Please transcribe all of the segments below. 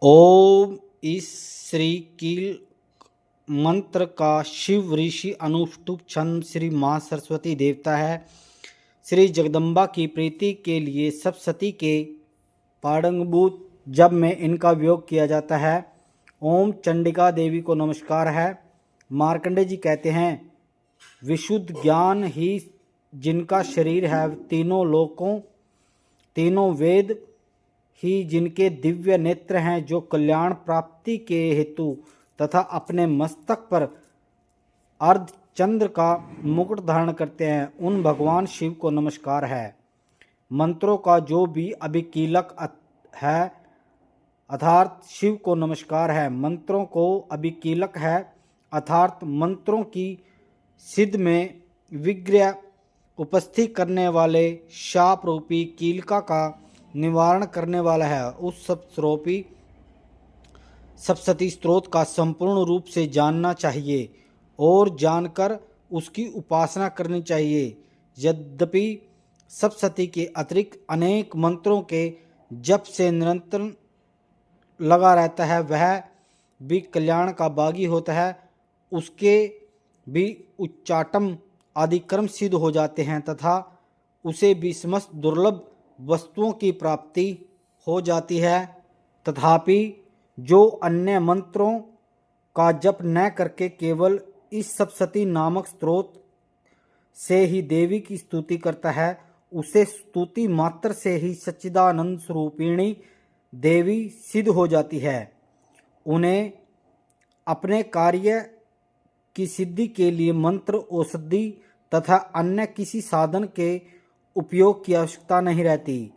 ओम। इस श्री कील मंत्र का शिव ऋषि अनुष्टुप छंद श्री माँ सरस्वती देवता है। श्री जगदम्बा की प्रीति के लिए सप्तशती के पारंगभूत जब में इनका उपयोग किया जाता है। ओम चंडिका देवी को नमस्कार है। मार्कंडेय जी कहते हैं, विशुद्ध ज्ञान ही जिनका शरीर है, तीनों लोकों तीनों वेद ही जिनके दिव्य नेत्र हैं, जो कल्याण प्राप्ति के हेतु तथा अपने मस्तक पर अर्धचंद्र का मुकुट धारण करते हैं, उन भगवान शिव को नमस्कार है। मंत्रों का जो भी अभिकीलक है, अर्थात शिव को नमस्कार है। मंत्रों को अभिकीलक है, अर्थात मंत्रों की सिद्ध में विघ्न उपस्थित करने वाले शाप रूपी कीलका का निवारण करने वाला है। उस सप्तरूपी सप्तशती स्त्रोत का संपूर्ण रूप से जानना चाहिए और जानकर उसकी उपासना करनी चाहिए। यद्यपि सप्तशती के अतिरिक्त अनेक मंत्रों के जप से निरंतर लगा रहता है, वह भी कल्याण का बागी होता है। उसके भी उच्चाटन आदि कर्म सिद्ध हो जाते हैं तथा उसे भी समस्त दुर्लभ वस्तुओं की प्राप्ति हो जाती है। तथापि जो अन्य मंत्रों का जप न करके केवल इस सप्तशती नामक स्त्रोत से ही देवी की स्तुति करता है, उसे स्तुति मात्र से ही सच्चिदानंद स्वरूपिणी देवी सिद्ध हो जाती है। उन्हें अपने कार्य की सिद्धि के लिए मंत्र, औषधि तथा अन्य किसी साधन के उपयोग की आवश्यकता नहीं रहती।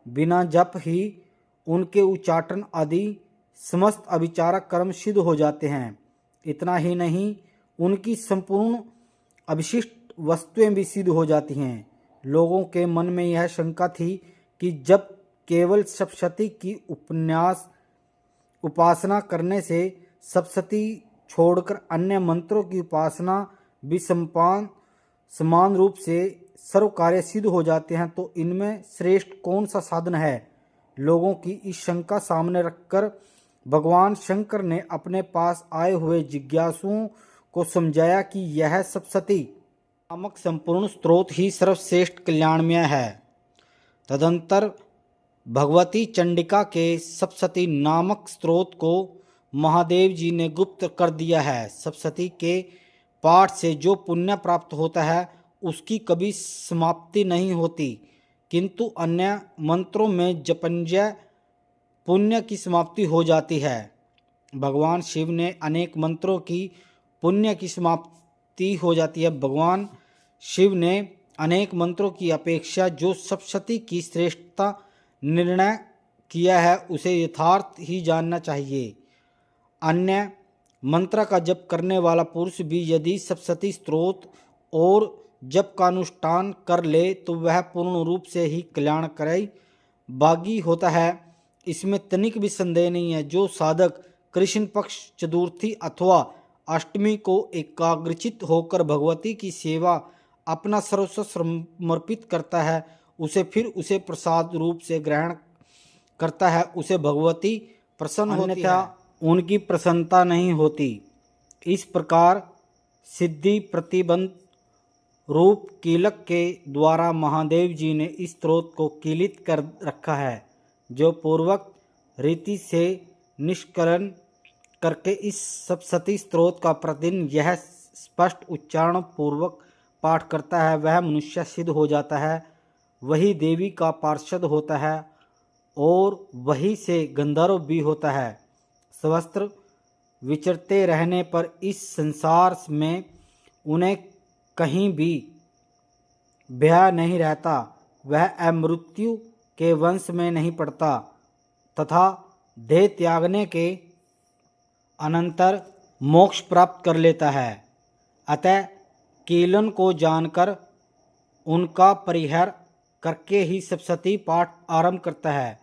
बिना जप ही उनके उच्चाटन आदि समस्त अभिचारक कर्म सिद्ध हो जाते हैं। इतना ही नहीं, उनकी संपूर्ण अविशिष्ट वस्तुएं भी सिद्ध हो जाती हैं। लोगों के मन में यह शंका थी कि जब केवल सप्तशती की उपासना करने से सप्तशती छोड़कर अन्य मंत्रों की उपासना भी समान रूप से सर्व कार्य सिद्ध हो जाते हैं, तो इनमें श्रेष्ठ कौन सा साधन है? लोगों की इस शंका सामने रखकर भगवान शंकर ने अपने पास आए हुए जिज्ञासुओं को समझाया कि यह सप्तशती नामक संपूर्ण स्त्रोत ही सर्वश्रेष्ठ कल्याणमय है। तदंतर भगवती चंडिका के सप्तशती नामक स्त्रोत को महादेव जी ने गुप्त कर दिया है। सप्तशती के पाठ से जो पुण्य प्राप्त होता है, उसकी कभी समाप्ति नहीं होती, किंतु अन्य मंत्रों में जपंजय पुण्य की समाप्ति हो जाती है। भगवान शिव ने अनेक मंत्रों की पुण्य की समाप्ति हो जाती है। भगवान शिव ने अनेक मंत्रों की अपेक्षा जो सप्तशती की श्रेष्ठता निर्णय किया है, उसे यथार्थ ही जानना चाहिए। अन्य मंत्र का जप करने वाला पुरुष भी यदि सप्तशती स्त्रोत और जप का अनुष्ठान कर ले, तो वह पूर्ण रूप से ही कल्याणकारी बागी होता है। इसमें तनिक भी संदेह नहीं है। जो साधक कृष्ण पक्ष चतुर्थी अथवा अष्टमी को एकाग्रचित होकर भगवती की सेवा अपना सर्वस्व समर्पित करता है, उसे प्रसाद रूप से ग्रहण करता है, उसे भगवती प्रसन्न होती है, उनकी प्रसन्नता नहीं होती। इस प्रकार सिद्धि प्रतिबंध रूप कीलक के द्वारा महादेव जी ने इस स्त्रोत को कीलित कर रखा है, जो पूर्वक रीति से निष्कलन करके इस सप्तशती स्त्रोत का प्रतिदिन यह स्पष्ट उच्चारण पूर्वक पाठ करता है, वह मनुष्य सिद्ध हो जाता है, वही देवी का पार्षद होता है और वही से गंधर्व भी होता है। सवस्त्र विचरते रहने पर इस संसार में उन्हें कहीं भी भय नहीं रहता। वह अमृत्यु के वंश में नहीं पड़ता तथा देह त्यागने के अनंतर मोक्ष प्राप्त कर लेता है। अतः कीलन को जानकर उनका परिहार करके ही सप्तशती पाठ आरंभ करता है।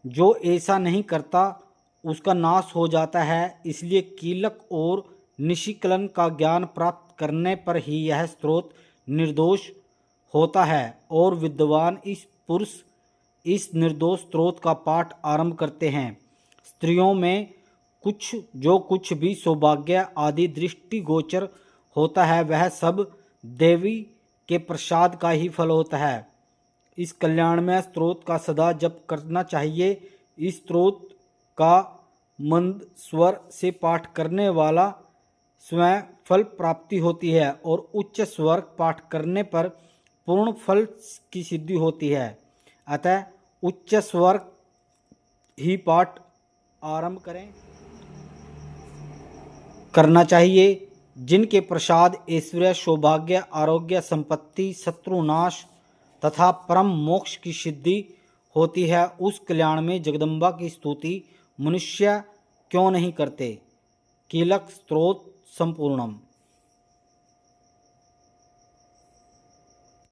जो ऐसा नहीं करता, उसका नाश हो जाता है। इसलिए कीलक और निष्कलन का ज्ञान प्राप्त करने पर ही यह स्त्रोत निर्दोष होता है और विद्वान इस पुरुष इस निर्दोष स्त्रोत का पाठ आरंभ करते हैं। स्त्रियों में जो कुछ भी सौभाग्य आदि दृष्टिगोचर होता है वह सब देवी के प्रसाद का ही फल होता है। इस कल्याणमय स्त्रोत का सदा जप करना चाहिए। इस स्त्रोत का मंद स्वर से पाठ करने वाला स्वयं फल प्राप्ति होती है और उच्च स्वर पाठ करने पर पूर्ण फल की सिद्धि होती है। अतः उच्च स्वर ही पाठ आरंभ करना चाहिए। जिनके प्रसाद ऐश्वर्य, सौभाग्य, आरोग्य, संपत्ति, शत्रुनाश तथा परम मोक्ष की सिद्धि होती है, उस कल्याण में जगदम्बा की स्तुति मनुष्य क्यों नहीं करते। कीलक स्तोत्र संपूर्णम।